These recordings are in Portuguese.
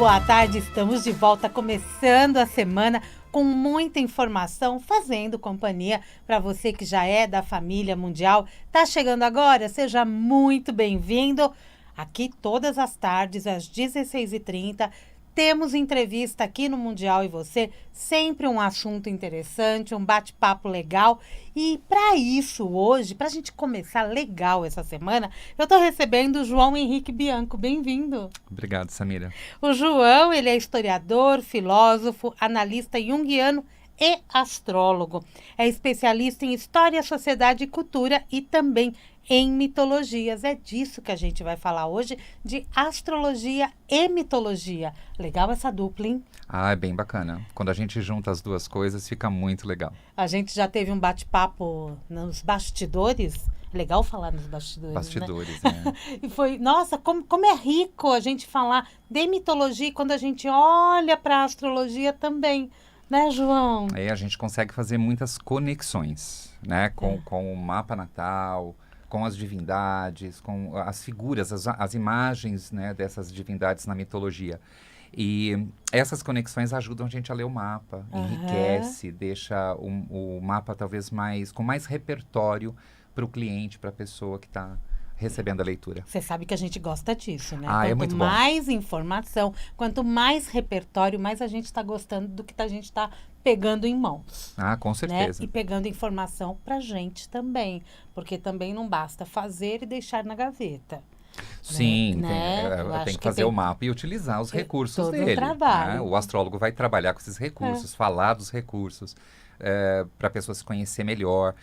boa tarde, estamos de volta, começando a semana com muita informação, fazendo companhia para você que já é da família mundial. Tá chegando agora? Seja muito bem-vindo. Aqui todas as tardes, às 16h30, temos entrevista aqui no Mundial e Você, sempre um assunto interessante, um bate-papo legal. E para isso, hoje, para a gente começar legal essa semana, eu estou recebendo o João Henrique Bianco. Bem-vindo. Obrigado, Samira. O João, ele é historiador, filósofo, analista junguiano e astrólogo. É especialista em história, sociedade e cultura e também em mitologias. É disso que a gente vai falar hoje, de astrologia e mitologia. Legal essa dupla, hein? Ah, é bem bacana. Quando a gente junta as duas coisas, fica muito legal. A gente já teve um bate-papo nos bastidores. Legal falar nos bastidores, Bastidores, né? né? E foi, nossa, como é rico a gente falar de mitologia e quando a gente olha para a astrologia também, né, João? Aí a gente consegue fazer muitas conexões, né? Com o mapa natal, com as divindades, com as figuras, as imagens, né, dessas divindades na mitologia. E essas conexões ajudam a gente a ler o mapa, enriquece, deixa o mapa talvez com mais repertório para o cliente, para a pessoa que está recebendo a leitura. Você sabe que a gente gosta disso, né? Ah, é muito bom. Quanto mais informação, quanto mais repertório, mais a gente está gostando do que a gente está pegando em mãos. Ah, com certeza. Né? E pegando informação para a gente também, porque também não basta fazer e deixar na gaveta. Sim, né? Tem que fazer o mapa e utilizar os recursos todo dele. O trabalho. Né? O astrólogo vai trabalhar com esses recursos, falar dos recursos, para a pessoa se conhecer melhor,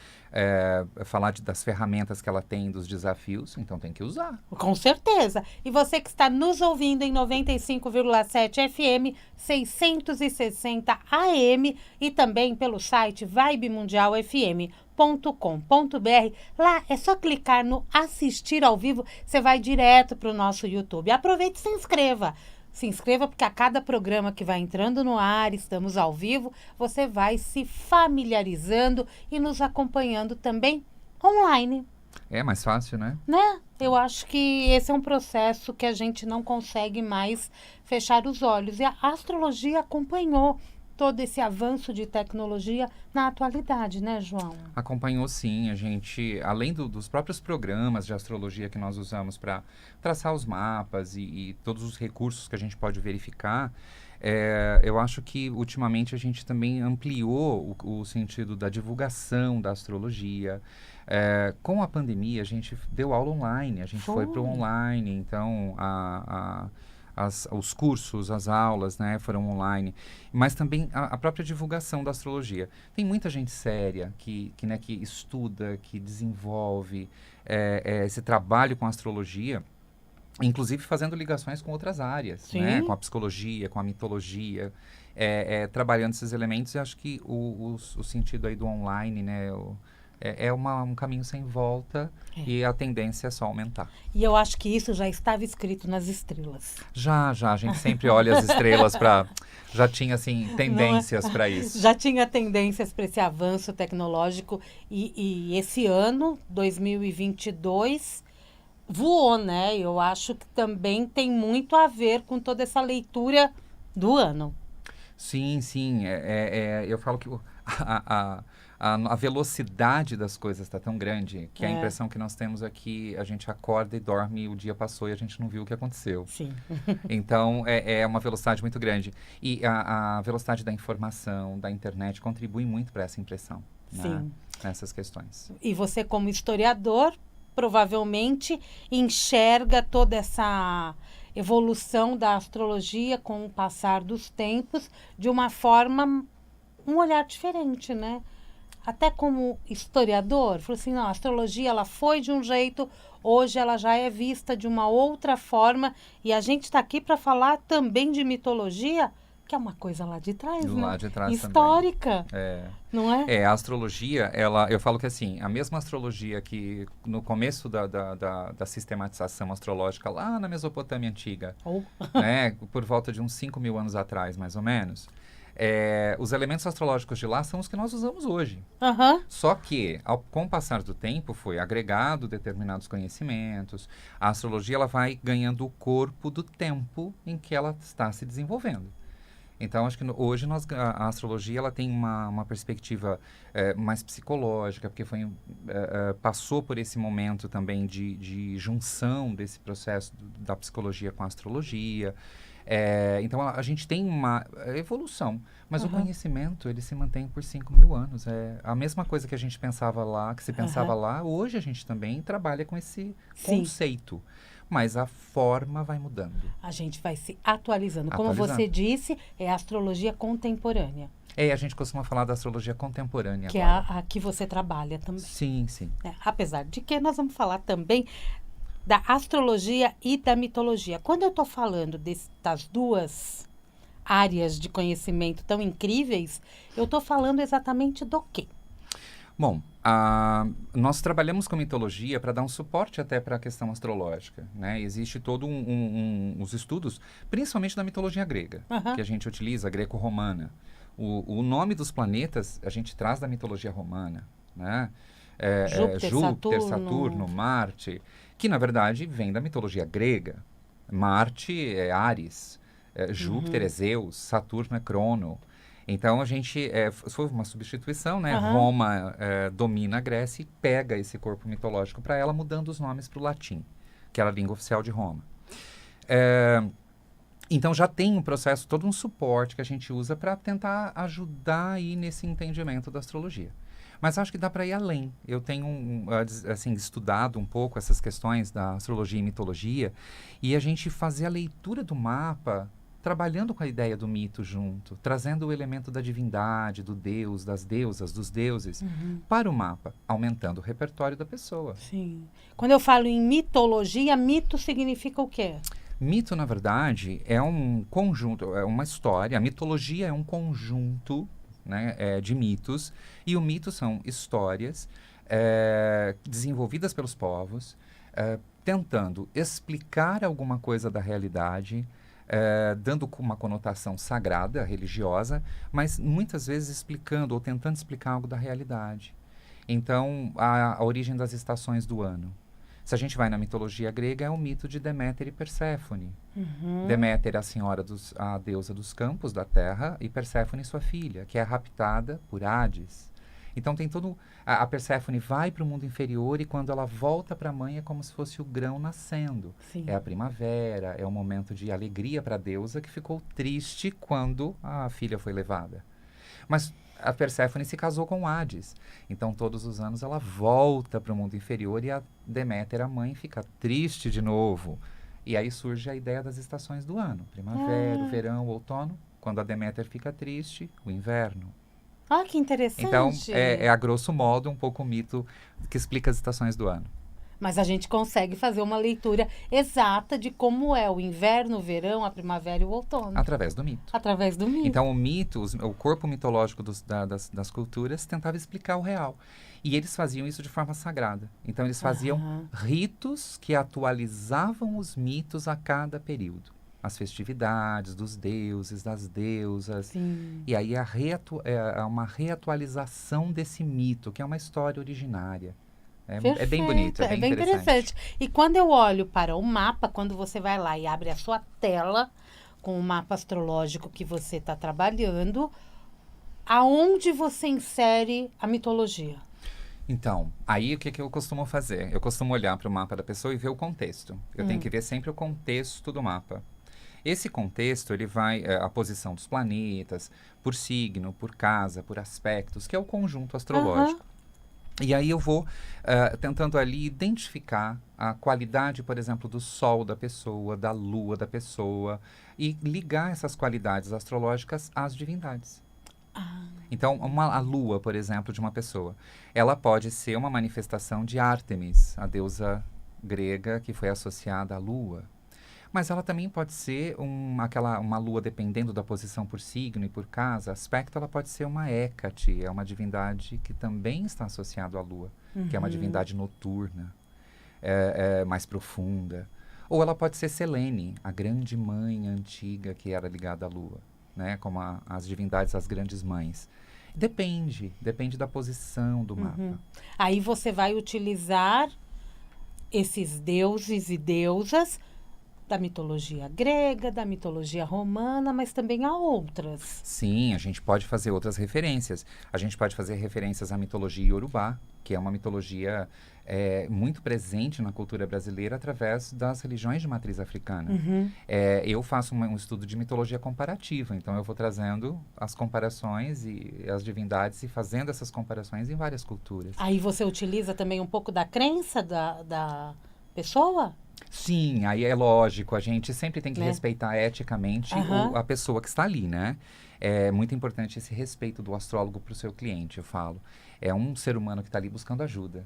falar das ferramentas que ela tem, dos desafios, então tem que usar. Com certeza. E você que está nos ouvindo em 95,7 FM, 660 AM e também pelo site vibemundialfm.com.br. Lá é só clicar no assistir ao vivo, você vai direto para o nosso YouTube. Aproveite e se inscreva. Se inscreva porque a cada programa que vai entrando no ar, estamos ao vivo, você vai se familiarizando e nos acompanhando também online. É mais fácil, né? Né? Eu acho que esse é um processo que a gente não consegue mais fechar os olhos. E a astrologia acompanhou todo esse avanço de tecnologia na atualidade, né, João? Acompanhou sim, a gente, além dos próprios programas de astrologia que nós usamos para traçar os mapas e todos os recursos que a gente pode verificar, eu acho que ultimamente a gente também ampliou o sentido da divulgação da astrologia. Com a pandemia, a gente deu aula online, a gente foi para o online, então os cursos, as aulas, né, foram online, mas também a própria divulgação da astrologia. Tem muita gente séria que estuda, que desenvolve esse trabalho com a astrologia, inclusive fazendo ligações com outras áreas, né, com a psicologia, com a mitologia, trabalhando esses elementos. E acho que o sentido aí do online, né, um caminho sem volta e a tendência é só aumentar. E eu acho que isso já estava escrito nas estrelas. Já. A gente sempre olha as estrelas já tinha, assim, tendências para isso. Já tinha tendências para esse avanço tecnológico e esse ano, 2022, voou, né? Eu acho que também tem muito a ver com toda essa leitura do ano. Sim. Eu falo que a velocidade das coisas está tão grande que a impressão que nós temos é que a gente acorda e dorme, o dia passou e a gente não viu o que aconteceu. Sim. Então, é uma velocidade muito grande. E a velocidade da informação, da internet, contribui muito para essa impressão. Sim. Né? Nessas questões. E você, como historiador, provavelmente enxerga toda essa evolução da astrologia com o passar dos tempos de uma forma, um olhar diferente, né? Até como historiador, falou assim, não, a astrologia ela foi de um jeito, hoje ela já é vista de uma outra forma e a gente está aqui para falar também de mitologia, que é uma coisa lá de trás, né? Lá de trás histórica, não é? A astrologia, eu falo que assim, a mesma astrologia que no começo da sistematização astrológica lá na Mesopotâmia Antiga, né, por volta de uns 5.000 anos atrás, mais ou menos, Os elementos astrológicos de lá são os que nós usamos hoje. Aham. Só que, com o passar do tempo, foi agregado determinados conhecimentos. A astrologia ela vai ganhando o corpo do tempo em que ela está se desenvolvendo. Então, acho que hoje a astrologia ela tem uma perspectiva mais psicológica, porque passou por esse momento também de junção desse processo da psicologia com a astrologia. Então, a gente tem uma evolução, mas o conhecimento ele se mantém por 5.000 anos. É a mesma coisa que a gente pensava lá, que se pensava lá, hoje a gente também trabalha com esse conceito. Mas a forma vai mudando. A gente vai se atualizando. Como você disse, é a astrologia contemporânea. A gente costuma falar da astrologia contemporânea que agora. é a que você trabalha também. Sim, sim. Apesar de que nós vamos falar também da astrologia e da mitologia. Quando eu estou falando das duas áreas de conhecimento tão incríveis, eu estou falando exatamente do quê? Bom, nós trabalhamos com mitologia para dar um suporte até para a questão astrológica, né? Existe todo os estudos, principalmente da mitologia grega, que a gente utiliza, greco-romana. O nome dos planetas a gente traz da mitologia romana, né? Júpiter, Saturno, Marte, que na verdade vem da mitologia grega. Marte é Ares, Júpiter é Zeus, Saturno é Crono. Então, a gente, foi uma substituição, né? Roma domina a Grécia e pega esse corpo mitológico para ela, mudando os nomes para o latim, que era a língua oficial de Roma. Então, já tem um processo, todo um suporte que a gente usa para tentar ajudar aí nesse entendimento da astrologia. Mas acho que dá para ir além. Eu tenho, assim, estudado um pouco essas questões da astrologia e mitologia, e a gente fazer a leitura do mapa trabalhando com a ideia do mito junto, trazendo o elemento da divindade, do deus, das deusas, dos deuses, para o mapa, aumentando o repertório da pessoa. Sim. Quando eu falo em mitologia, mito significa o quê? Mito, na verdade, é um conjunto, é uma história. A mitologia é um conjunto, né, de mitos, e o mito são histórias desenvolvidas pelos povos, tentando explicar alguma coisa da realidade, dando uma conotação sagrada, religiosa, mas muitas vezes explicando ou tentando explicar algo da realidade. Então, a origem das estações do ano. Se a gente vai na mitologia grega, é o mito de Deméter e Perséfone. Deméter é a deusa dos campos, da terra, e Perséfone, sua filha, que é raptada por Hades. Então tem todo... A Perséfone vai para o mundo inferior e quando ela volta para a mãe é como se fosse o grão nascendo. Sim. É a primavera, é um momento de alegria para a deusa que ficou triste quando a filha foi levada. Mas a Perséfone se casou com Hades. Então todos os anos ela volta para o mundo inferior e a Deméter, a mãe, fica triste de novo. E aí surge a ideia das estações do ano. Primavera, o verão, o outono. Quando a Deméter fica triste, o inverno. Ah, que interessante. Então, a grosso modo, um pouco o mito que explica as estações do ano. Mas a gente consegue fazer uma leitura exata de como é o inverno, o verão, a primavera e o outono. Através do mito. Através do mito. Então, o mito, o corpo mitológico das culturas tentava explicar o real. E eles faziam isso de forma sagrada. Então, eles faziam ritos que atualizavam os mitos a cada período. As festividades dos deuses, das deusas. Sim. E aí é uma reatualização desse mito, que é uma história originária. É bem bonito, é bem interessante. E quando eu olho para o mapa, quando você vai lá e abre a sua tela com o mapa astrológico que você está trabalhando, aonde você insere a mitologia? Então, aí o que eu costumo fazer? Eu costumo olhar para o mapa da pessoa e ver o contexto. Eu tenho que ver sempre o contexto do mapa. Esse contexto, ele vai, a posição dos planetas, por signo, por casa, por aspectos, que é o conjunto astrológico. E aí eu vou tentando ali identificar a qualidade, por exemplo, do sol da pessoa, da lua da pessoa, e ligar essas qualidades astrológicas às divindades. Então, a lua, por exemplo, de uma pessoa, ela pode ser uma manifestação de Ártemis, a deusa grega que foi associada à lua. Mas ela também pode ser uma lua, dependendo da posição por signo e por casa, aspecto, ela pode ser uma Hécate, é uma divindade que também está associada à lua, que é uma divindade noturna, mais profunda. Ou ela pode ser Selene, a grande mãe antiga que era ligada à lua. né? Como as divindades, as grandes mães. Depende da posição do mapa. Aí você vai utilizar esses deuses e deusas da mitologia grega, da mitologia romana, mas também há outras. Sim, a gente pode fazer outras referências. A gente pode fazer referências à mitologia iorubá, que é uma mitologia muito presente na cultura brasileira através das religiões de matriz africana. Eu faço um estudo de mitologia comparativa, então eu vou trazendo as comparações e as divindades e fazendo essas comparações em várias culturas. Aí você utiliza também um pouco da crença da pessoa? Sim, aí é lógico, a gente sempre tem que Né? respeitar eticamente a pessoa que está ali, né? É muito importante esse respeito do astrólogo para o seu cliente, eu falo. É um ser humano que está ali buscando ajuda.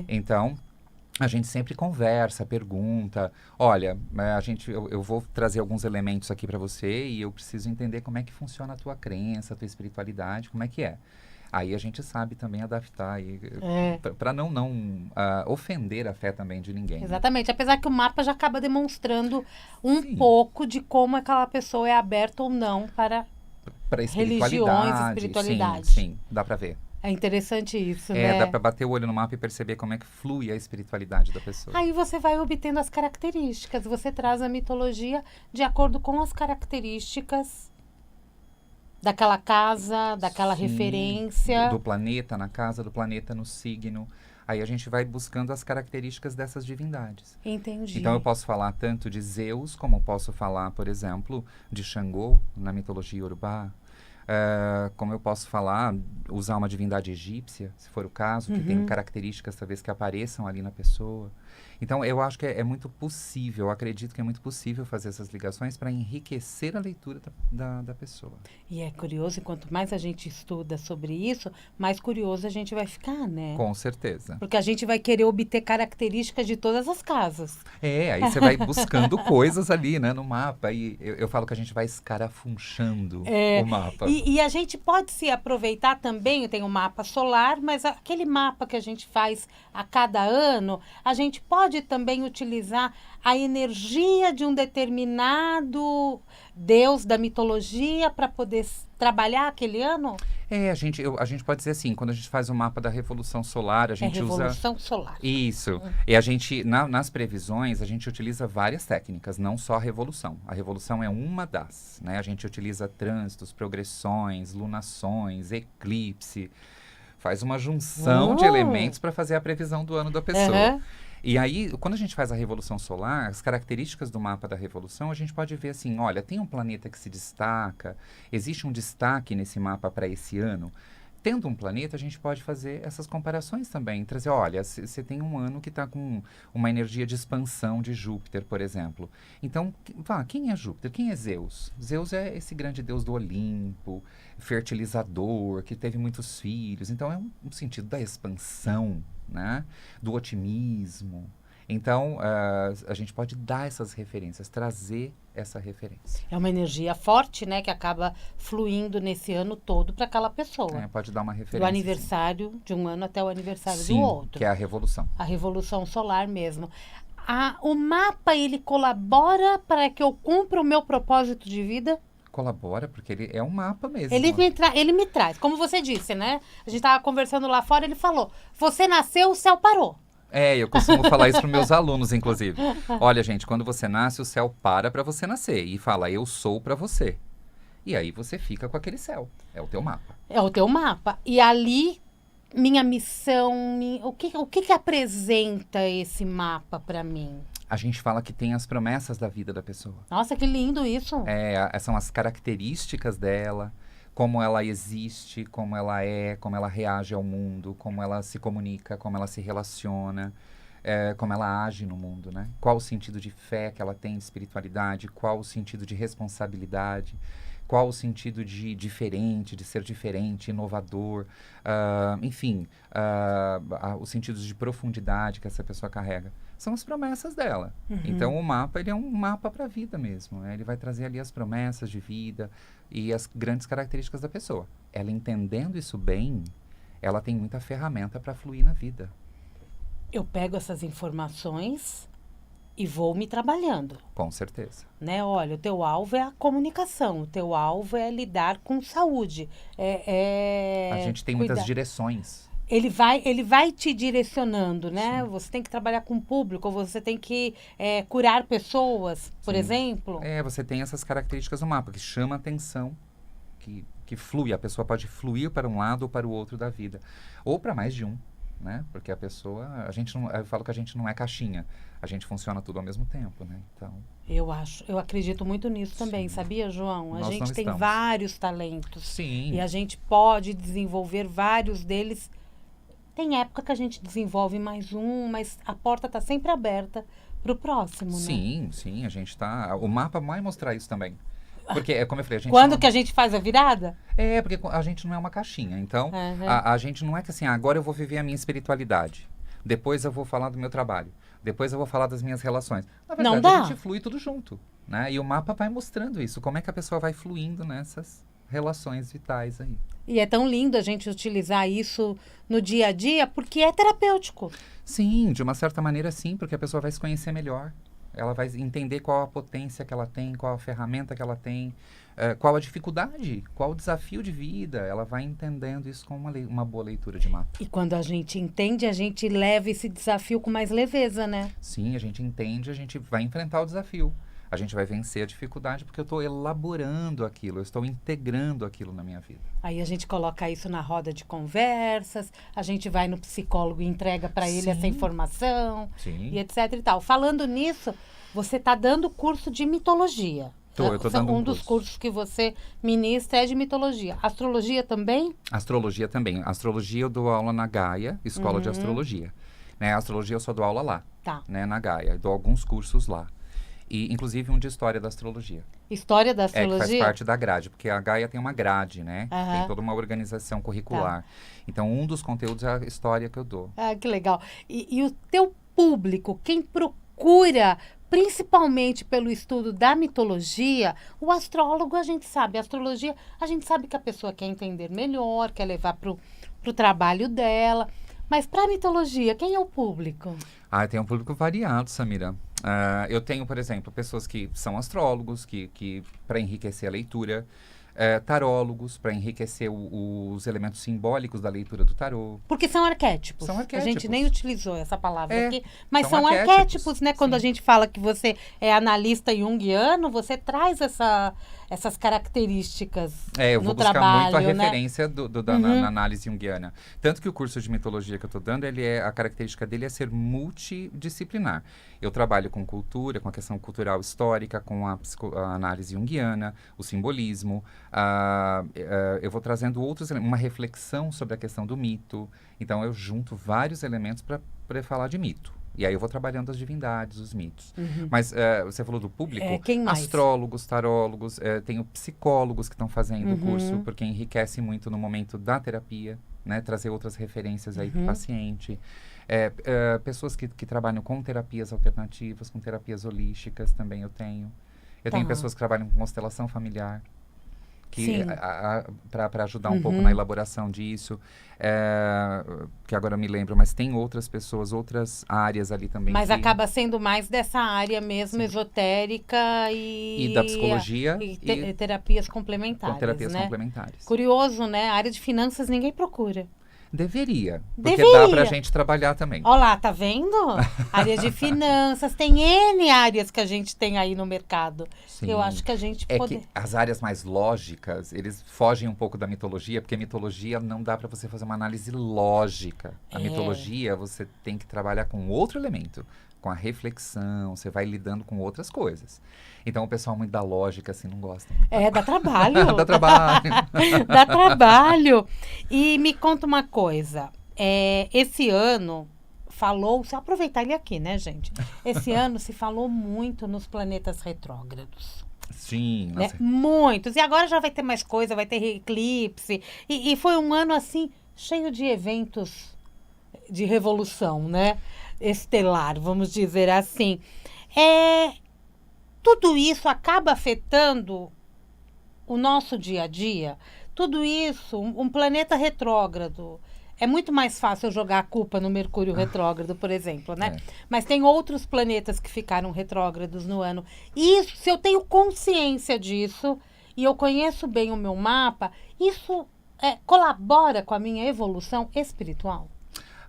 Então, a gente sempre conversa, pergunta. Olha, eu vou trazer alguns elementos aqui para você e eu preciso entender como é que funciona a tua crença, a tua espiritualidade, como é que é. Aí a gente sabe também adaptar para não ofender a fé também de ninguém. Exatamente. Apesar que o mapa já acaba demonstrando um Sim. pouco de como aquela pessoa é aberta ou não para religiões, espiritualidade. Sim, dá para ver. É interessante isso, né? Dá para bater o olho no mapa e perceber como é que flui a espiritualidade da pessoa. Aí você vai obtendo as características. Você traz a mitologia de acordo com as características daquela casa, daquela Sim, referência. do planeta na casa, do planeta no signo. Aí a gente vai buscando as características dessas divindades. Entendi. Então eu posso falar tanto de Zeus, como posso falar, por exemplo, de Xangô, na mitologia iorubá. Como eu posso falar, usar uma divindade egípcia, se for o caso, que tem características talvez que apareçam ali na pessoa. Então eu acho que é muito possível, eu acredito que é muito possível fazer essas ligações para enriquecer a leitura da pessoa. E é curioso, e quanto mais a gente estuda sobre isso, mais curioso a gente vai ficar, né? Com certeza. Porque a gente vai querer obter características de todas as casas. Aí você vai buscando coisas ali, né, no mapa. E eu falo que a gente vai escarafunchando o mapa. E a gente pode se aproveitar também, tem um mapa solar, mas aquele mapa que a gente faz a cada ano, a gente pode também utilizar a energia de um determinado deus da mitologia para poder trabalhar aquele ano? A gente pode dizer assim, quando a gente faz o mapa da Revolução Solar, a gente usa... Revolução Solar. Isso. E a gente, nas previsões, a gente utiliza várias técnicas, não só a revolução. A revolução é uma das, né? A gente utiliza trânsitos, progressões, lunações, eclipse. Faz uma junção de elementos para fazer a previsão do ano da pessoa. E aí, quando a gente faz a Revolução Solar, as características do mapa da Revolução, a gente pode ver assim, olha, tem um planeta que se destaca, existe um destaque nesse mapa para esse ano. Tendo um planeta, a gente pode fazer essas comparações também. Trazer, olha, você tem um ano que está com uma energia de expansão de Júpiter, por exemplo. Então, quem é Júpiter? Quem é Zeus? Zeus é esse grande deus do Olimpo, fertilizador, que teve muitos filhos. Então, é um sentido da expansão, né? Do otimismo. Então, a gente pode dar essas referências, trazer essa referência. É uma energia forte, né? Que acaba fluindo nesse ano todo para aquela pessoa. Pode dar uma referência. Do aniversário de um ano até o aniversário sim, do outro. Que é a revolução. A revolução solar mesmo. O mapa, ele colabora para que eu cumpra o meu propósito de vida? Colabora, porque ele é um mapa mesmo. Ele me traz, como você disse, né? A gente estava conversando lá fora, ele falou, você nasceu, o céu parou. Eu costumo falar isso para meus alunos, inclusive. Olha, gente, quando você nasce, o céu para você nascer e fala, eu sou para você. E aí você fica com aquele céu. É o teu mapa. É o teu mapa. E ali, minha missão, o que apresenta esse mapa para mim? A gente fala que tem as promessas da vida da pessoa. Nossa, que lindo isso. São as características dela, como ela existe, como ela reage ao mundo, como ela se comunica, como ela se relaciona, como ela age no mundo, né? Qual o sentido de fé que ela tem, de espiritualidade, qual o sentido de responsabilidade, qual o sentido de diferente, de ser diferente, inovador, enfim, os sentidos de profundidade que essa pessoa carrega. São as promessas dela. Então, o mapa, ele é um mapa para a vida mesmo. Né? Ele vai trazer ali as promessas de vida e as grandes características da pessoa. Ela entendendo isso bem, ela tem muita ferramenta para fluir na vida. Eu pego essas informações E vou me trabalhando, Com certeza. né? Olha, o teu alvo é a comunicação, o teu alvo é lidar com saúde, A gente tem muitas cuidar. direções. Ele vai te direcionando, né? Sim. Você tem que trabalhar com o público, ou você tem que curar pessoas, por Sim. exemplo. Você tem essas características no mapa que chama atenção, que flui. A pessoa pode fluir para um lado ou para o outro da vida. Ou para mais de um, né? Porque a pessoa, eu falo que a gente não é caixinha. A gente funciona tudo ao mesmo tempo, né? Então, Eu acredito muito nisso também, sim. sabia, João? A Nós não gente tem estamos. vários talentos Sim. e a gente pode desenvolver vários deles. Tem época que a gente desenvolve mais um, mas a porta está sempre aberta para o próximo, né? Sim, sim, a gente tá. O mapa vai mostrar isso também. Porque, como eu falei, a gente Quando não. que a gente faz a virada? Porque a gente não é uma caixinha. Então, Uhum. a gente não é que assim, agora eu vou viver a minha espiritualidade. Depois eu vou falar do meu trabalho. Depois eu vou falar das minhas relações. Na Não verdade, dá. a gente flui tudo junto, né? E o mapa vai mostrando isso. Como é que a pessoa vai fluindo nessas relações vitais aí. E é tão lindo a gente utilizar isso no dia a dia, porque é terapêutico. Sim, de uma certa maneira sim, porque a pessoa vai se conhecer melhor. Ela vai entender qual a potência que ela tem, qual a ferramenta que ela tem, qual a dificuldade, qual o desafio de vida. Ela vai entendendo isso com uma boa leitura de mapa. E quando a gente entende, a gente leva esse desafio com mais leveza, né? Sim, a gente entende, a gente vai enfrentar o desafio. A gente vai vencer a dificuldade porque eu estou elaborando aquilo, eu estou integrando aquilo na minha vida. Aí a gente coloca isso na roda de conversas, a gente vai no psicólogo e entrega para ele Sim. essa informação, Sim. e etc e tal. Falando nisso, você está dando curso de mitologia. Eu tô dando um dos curso. cursos que você ministra é de mitologia. Astrologia também? Astrologia também. Astrologia eu dou aula na Gaia, Escola de Astrologia. Né? Astrologia eu só dou aula lá, Tá. né? Na Gaia. Eu dou alguns cursos lá. E, inclusive, um de História da Astrologia. História da Que faz astrologia? parte da grade, porque a Gaia tem uma grade, né? Aham. Tem toda uma organização curricular. Então, um dos conteúdos é a história que eu dou. Ah, que legal. E o teu público, quem procura, principalmente pelo estudo da mitologia, o astrólogo a gente sabe, a astrologia a gente sabe que a pessoa quer entender melhor, quer levar pro trabalho dela. Mas para a mitologia, quem é o público? Tem um público variado, Samira. Eu tenho, por exemplo, pessoas que são astrólogos, que para enriquecer a leitura, tarólogos, para enriquecer os elementos simbólicos da leitura do tarô. Porque são arquétipos. São A gente arquétipos. nem utilizou essa palavra É, aqui. Mas são são arquétipos, arquétipos, né? Quando a sim. gente fala que você é analista junguiano, você traz essas características Eu no vou buscar trabalho, muito a né? referência na análise junguiana. Tanto que o curso de mitologia que eu estou dando, a característica dele é ser multidisciplinar. Eu trabalho com cultura, com a questão cultural histórica, com a análise junguiana, o simbolismo. Eu vou trazendo outros elementos, uma reflexão sobre a questão do mito. Então, eu junto vários elementos para falar de mito. E aí eu vou trabalhando as divindades, os mitos. Mas você falou do público? Quem mais? Astrólogos, tarólogos, tenho psicólogos que estão fazendo o curso, porque enriquece muito no momento da terapia, né? Trazer outras referências aí para o paciente. Pessoas que trabalham com terapias alternativas, com terapias holísticas também eu tenho. Eu tenho pessoas que trabalham com constelação familiar, para ajudar um pouco na elaboração disso. Que agora eu me lembro, mas tem outras pessoas, outras áreas ali também. Mas acaba sendo mais dessa área mesmo, Sim. esotérica e da psicologia e terapias complementares, com terapias né? complementares. Curioso, né? A área de finanças ninguém procura. Deveria, porque Deveria. dá pra gente trabalhar também. Olha lá, tá vendo? Área de finanças, tem N áreas que a gente tem aí no mercado. Sim. Eu acho que a gente que as áreas mais lógicas, eles fogem um pouco da mitologia, porque a mitologia não dá pra você fazer uma análise lógica. A mitologia, você tem que trabalhar com outro elemento, com a reflexão, você vai lidando com outras coisas. Então, o pessoal muito da lógica, assim, não gosta. Dá trabalho. Dá trabalho. Dá trabalho. E me conta uma coisa. Esse ano falou-se, aproveitar ele aqui, né, gente? Esse ano se falou muito nos planetas retrógrados. Sim. Né? Muitos. E agora já vai ter mais coisa, vai ter eclipse. E foi um ano, assim, cheio de eventos de revolução, né? Estelar, vamos dizer assim. Tudo isso acaba afetando o nosso dia a dia. Tudo isso, um planeta retrógrado, é muito mais fácil eu jogar a culpa no Mercúrio retrógrado, por exemplo, né? É. Mas tem outros planetas que ficaram retrógrados no ano. E isso, se eu tenho consciência disso e eu conheço bem o meu mapa, isso colabora com a minha evolução espiritual.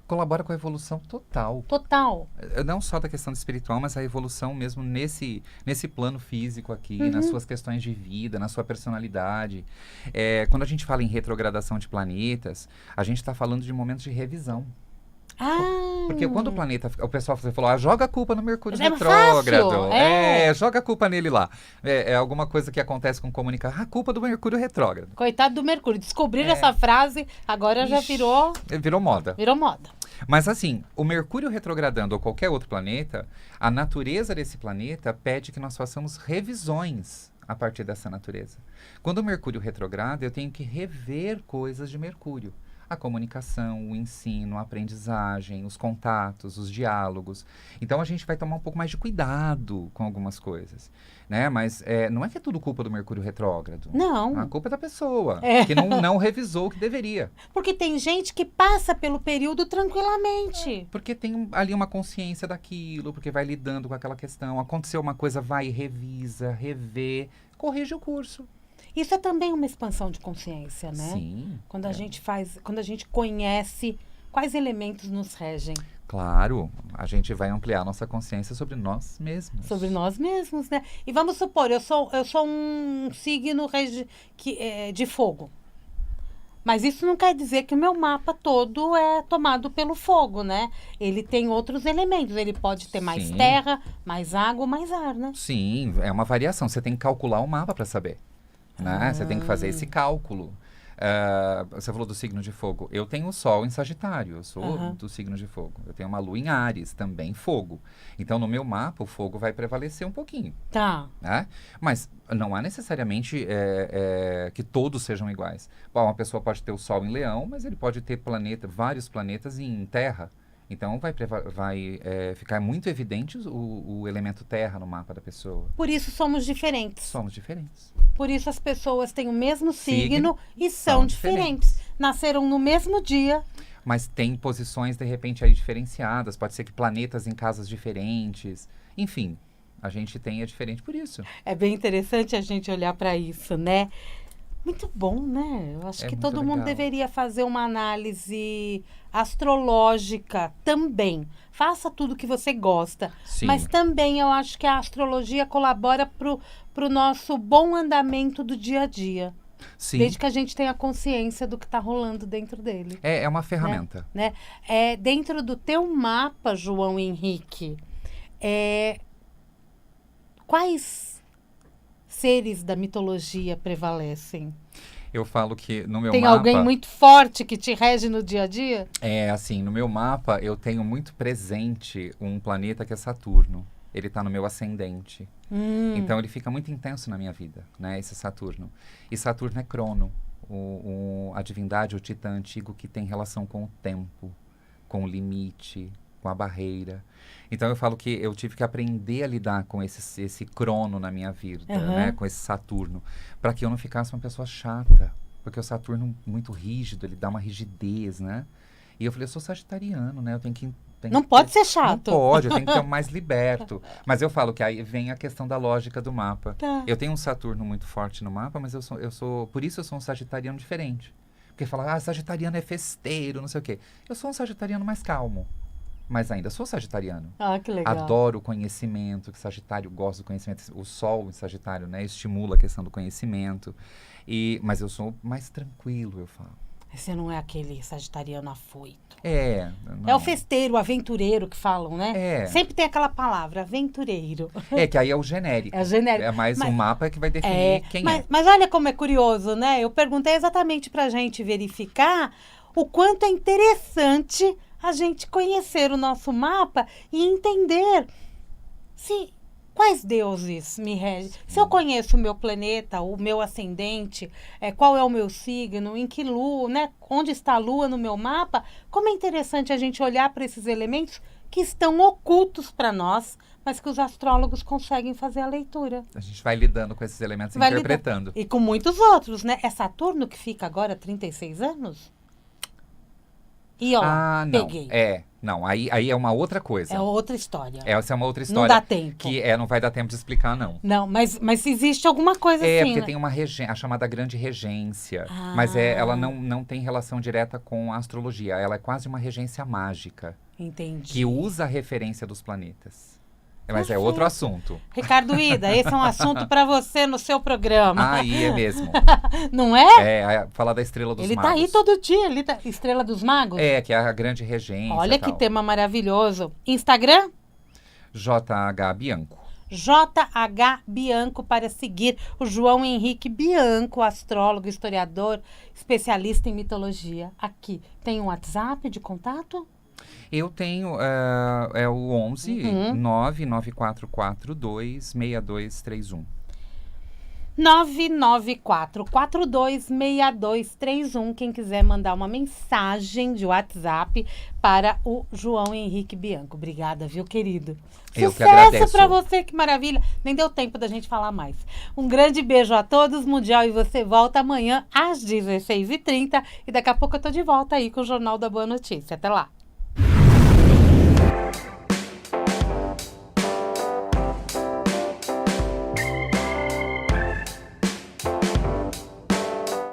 Colabora com a evolução total. Total. Não só da questão espiritual, mas a evolução mesmo nesse plano físico aqui, nas suas questões de vida, na sua personalidade. Quando a gente fala em retrogradação de planetas, a gente está falando de momentos de revisão. Porque quando o planeta... O pessoal falou, joga a culpa no Mercúrio retrógrado. Fácil, joga a culpa nele lá. É alguma coisa que acontece com comunicação. A culpa do Mercúrio retrógrado. Coitado do Mercúrio. Descobrir essa frase, agora já virou... Virou moda. Virou moda. Mas assim, o Mercúrio retrogradando ou qualquer outro planeta, a natureza desse planeta pede que nós façamos revisões a partir dessa natureza. Quando o Mercúrio retrograda, eu tenho que rever coisas de Mercúrio. A comunicação, o ensino, a aprendizagem, os contatos, os diálogos. Então a gente vai tomar um pouco mais de cuidado com algumas coisas, né? Mas não é que é tudo culpa do Mercúrio retrógrado. Não. A culpa é da pessoa, que não revisou o que deveria. Porque tem gente que passa pelo período tranquilamente. Porque tem ali uma consciência daquilo, porque vai lidando com aquela questão. Aconteceu uma coisa, vai e revisa, revê, corrige o curso. Isso é também uma expansão de consciência, né? Sim. Quando a gente quando a gente conhece quais elementos nos regem. Claro, a gente vai ampliar nossa consciência sobre nós mesmos. Sobre nós mesmos, né? E vamos supor, eu sou um signo de fogo. Mas isso não quer dizer que o meu mapa todo é tomado pelo fogo, né? Ele tem outros elementos. Ele pode ter mais Sim. terra, mais água, mais ar, né? Sim, é uma variação. Você tem que calcular o mapa para saber. Né? Você tem que fazer esse cálculo. Você falou do signo de fogo. Eu tenho o Sol em Sagitário, eu sou do signo de fogo. Eu tenho uma Lua em Áries, também fogo. Então, no meu mapa, o fogo vai prevalecer um pouquinho. Tá. Né? Mas não há necessariamente que todos sejam iguais. Bom, uma pessoa pode ter o Sol em Leão, mas ele pode ter vários planetas em Terra. Então, vai ficar muito evidente o elemento terra no mapa da pessoa. Por isso somos diferentes. Somos diferentes. Por isso as pessoas têm o mesmo signo e são diferentes. Nasceram no mesmo dia. Mas tem posições, de repente, aí diferenciadas. Pode ser que planetas em casas diferentes. Enfim, a gente é diferente por isso. É bem interessante a gente olhar para isso, né? Muito bom, né? Eu acho que todo mundo deveria fazer uma análise astrológica também. Faça tudo que você gosta. Sim. Mas também eu acho que a astrologia colabora pro nosso bom andamento do dia a dia. Sim. Desde que a gente tenha consciência do que está rolando dentro dele. É uma ferramenta. Né? Dentro do teu mapa, João Henrique, quais seres da mitologia prevalecem? Eu falo que no meu Tem mapa... alguém muito forte que te rege no dia a dia? Assim, no meu mapa eu tenho muito presente um planeta que é Saturno. Ele está no meu ascendente. Então ele fica muito intenso na minha vida, né? Esse Saturno. E Saturno é Crono, a divindade, o titã antigo que tem relação com o tempo, com o limite, com a barreira. Então eu falo que eu tive que aprender a lidar com esse crono na minha vida, né? Com esse Saturno, para que eu não ficasse uma pessoa chata, porque o Saturno muito rígido, ele dá uma rigidez, né? E eu falei, eu sou sagitariano, né? Eu tenho que não pode ser chato. Não pode, eu tenho que ter mais liberto. Mas eu falo que aí vem a questão da lógica do mapa. Tá. Eu tenho um Saturno muito forte no mapa, mas por isso eu sou um sagitariano diferente. Porque fala, sagitariano é festeiro, não sei o quê. Eu sou um sagitariano mais calmo. Mas ainda sou sagitariano. Ah, que legal. Adoro o conhecimento, que Sagitário gosta do conhecimento. O Sol em Sagitário, né, estimula a questão do conhecimento. Mas eu sou mais tranquilo, eu falo. Você não é aquele sagitariano afoito. Não. É o festeiro, o aventureiro que falam, né? Sempre tem aquela palavra, aventureiro. Que aí é o genérico. É o genérico. É mais um mapa que vai definir quem é. Mas olha como é curioso, né? Eu perguntei exatamente pra gente verificar o quanto é interessante a gente conhecer o nosso mapa e entender quais deuses me regem. Se eu conheço o meu planeta, o meu ascendente, qual é o meu signo, em que lua, né? Onde está a lua no meu mapa, como é interessante a gente olhar para esses elementos que estão ocultos para nós, mas que os astrólogos conseguem fazer a leitura. A gente vai lidando com esses elementos, interpretando. E com muitos outros, né? É Saturno que fica agora 36 anos? E ó, não. peguei. Não, aí é uma outra coisa. É outra história. Essa é uma outra história. Não dá tempo. Que não vai dar tempo de explicar, não. Não, mas existe alguma coisa assim, porque né? tem uma a chamada grande regência. Ah. Mas ela não tem relação direta com a astrologia. Ela é quase uma regência mágica. Entendi. Que usa a referência dos planetas. Mas é outro assunto. Ricardo Ida, esse é um assunto para você no seu programa. Aí é mesmo. Não é? Falar da estrela dos Ele magos. tá aí todo dia, Estrela dos Magos. Que é a grande regência. Olha que tema maravilhoso. Instagram? JH Bianco. JH Bianco para seguir o João Henrique Bianco, astrólogo, historiador, especialista em mitologia. Aqui, tem um WhatsApp de contato? Eu tenho, o 11 99442 6231. 994426231. Quem quiser mandar uma mensagem de WhatsApp para o João Henrique Bianco. Obrigada, viu, querido? Eu que agradeço. Sucesso para você, que maravilha. Nem deu tempo da gente falar mais. Um grande beijo a todos, Mundial, e você volta amanhã às 16h30. E daqui a pouco eu tô de volta aí com o Jornal da Boa Notícia. Até lá.